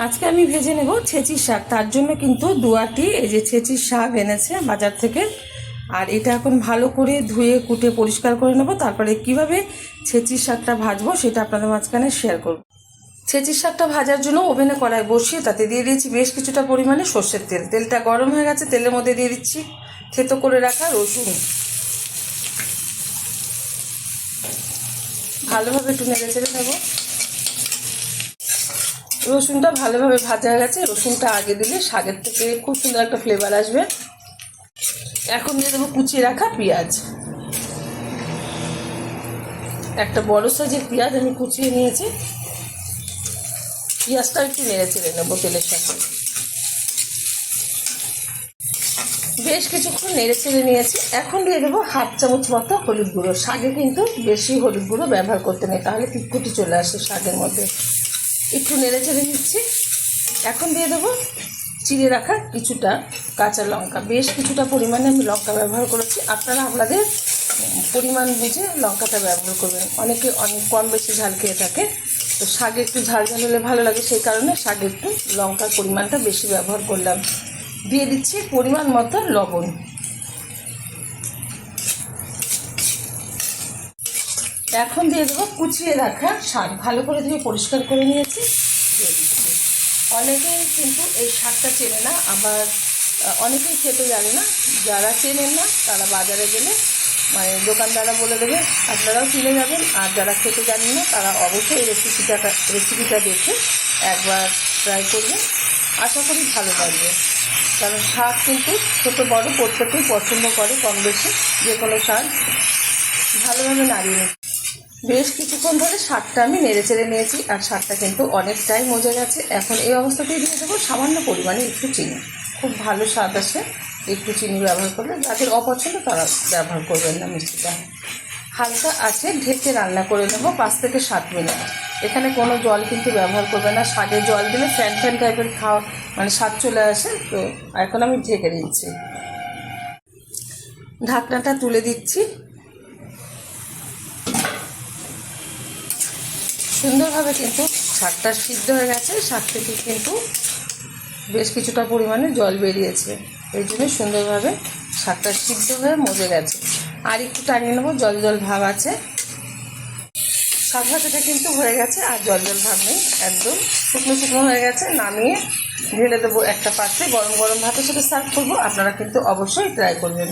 আজকে আমি ভেজে নেব ছেঁচির শাক। তার জন্য কিন্তু দুয়াটি এই যে ছেঁচির শাক এনেছে বাজার থেকে। আর এটা এখন ভালো করে ধুয়ে কুটে পরিষ্কার করে নেব। তারপরে কিভাবে ছেঁচির শাকটা ভাজবো সেটা আপনাদের মাঝখানে শেয়ার করব। ছেঁচির শাকটা ভাজার জন্য ওভেনে কড়াই বসিয়ে তাতে দিয়ে দিয়েছি বেশ কিছুটা পরিমাণে সর্ষের তেল। তেলটা গরম হয়ে গেছে, তেলের মধ্যে দিয়ে দিচ্ছি থেতো করে রাখা রসুন। ভালোভাবে একটু নেড়ে চেড়ে নেব। রসুনটা ভালোভাবে ভাজা হয়ে গেছে। রসুনটা আগে দিলে শাকের থেকে খুব সুন্দর একটা ফ্লেভার আসবে। এখন দিয়ে দেবো কুচিয়ে রাখা পেঁয়াজ। একটা বড় সাইজের পেঁয়াজ আমি কুচিয়ে নিয়েছি। পেঁয়াজটা একটু নেড়ে চেড়ে নেবো তেলের সাথে। বেশ কিছুক্ষণ নেড়ে চেড়ে নিয়েছি। এখন দিয়ে দেবো হাফ চামচ মতো হলুদ গুঁড়ো। শাকে কিন্তু বেশি হলুদ গুঁড়ো ব্যবহার করতে নেই, তাহলে কুটকুটি চলে আসে শাকের মধ্যে। একটু নেড়ে চেড়ে নিচ্ছি। এখন দিয়ে দেবো চিড়ে রাখা কিছুটা কাঁচা লঙ্কা। বেশ কিছুটা পরিমাণে আমি লঙ্কা ব্যবহার করেছি। আপনারা আপনাদের পরিমাণ বুঝে লঙ্কাটা ব্যবহার করবেন। অনেকে অনেক কম বেশি ঝাল খেয়ে থাকে, তো শাকে একটু ঝাল ঝাল হলে ভালো লাগে, সেই কারণে শাকে একটু লঙ্কার পরিমাণটা বেশি ব্যবহার করলাম। দিয়ে দিচ্ছি পরিমাণ মতো লবণ। এখন দিয়ে দেবো কুচিয়ে রাখা শাক। ভালো করে ধুয়ে পরিষ্কার করে নিয়েছি, দিয়ে দিচ্ছি। অনেকেই কিন্তু এই শাকটা চেনে না, আবার অনেকেই খেতে জানে না। যারা চেনেন না তারা বাজারে গেলে দোকানদাররা বলে দেবে, আপনারাও চিনে যাবেন। আর যারা খেতে জানেন না তারা অবশ্যই রেসিপিটা দেখে একবার ট্রাই করবেন। আশা করি ভালো লাগবে, কারণ শাক কিন্তু ছোটো বড় প্রত্যেকেই পছন্দ করে কম বেশি। যে কোনো শাক ভালোভাবে নাড়িয়ে নিচ্ছি। বেশ কিছুক্ষণ ধরে শাকটা আমি নেড়ে চেড়ে নিয়েছি, আর শাকটা কিন্তু অনেকটাই মজে গেছে। এখন এই অবস্থাতেই দিয়ে দেবো সামান্য পরিমাণে একটু চিনি। খুব ভালো স্বাদ আসে একটু চিনি ব্যবহার করলে। যাদের অপছন্দ তারা ব্যবহার করবেন না মিষ্টিটা। হালকা আছে ঢেকে রান্না করে নেব 5 থেকে 7 মিনিট। এখানে কোনো জল কিন্তু ব্যবহার করবে না। শাকে জল দিলে ফ্যান ফ্যান টাইপের খাওয়া স্বাদ চলে আসে। তো এখন আমি ঢেকে দিচ্ছি, ঢাকনাটা তুলে দিচ্ছি। সুন্দরভাবে কিন্তু শাকটা সিদ্ধ হয়ে গেছে। শাক থেকে কিন্তু বেশ কিছুটা পরিমাণে জল বেরিয়েছে, এই জন্যই সুন্দরভাবে শাকটা সিদ্ধ হয়ে মজে গেছে। আর একটু টানিয়ে নেবো, জল জল ভাব আছে। শাক ভাজাটা কিন্তু হয়ে গেছে, আর জল জল ভাব নেই, একদম শুকনো শুকনো হয়ে গেছে। নামিয়ে ঢেলে দেবো একটা পাত্রে। গরম গরম ভাতের সাথে সার্ভ করবো। আপনারা কিন্তু অবশ্যই ট্রাই করবেন।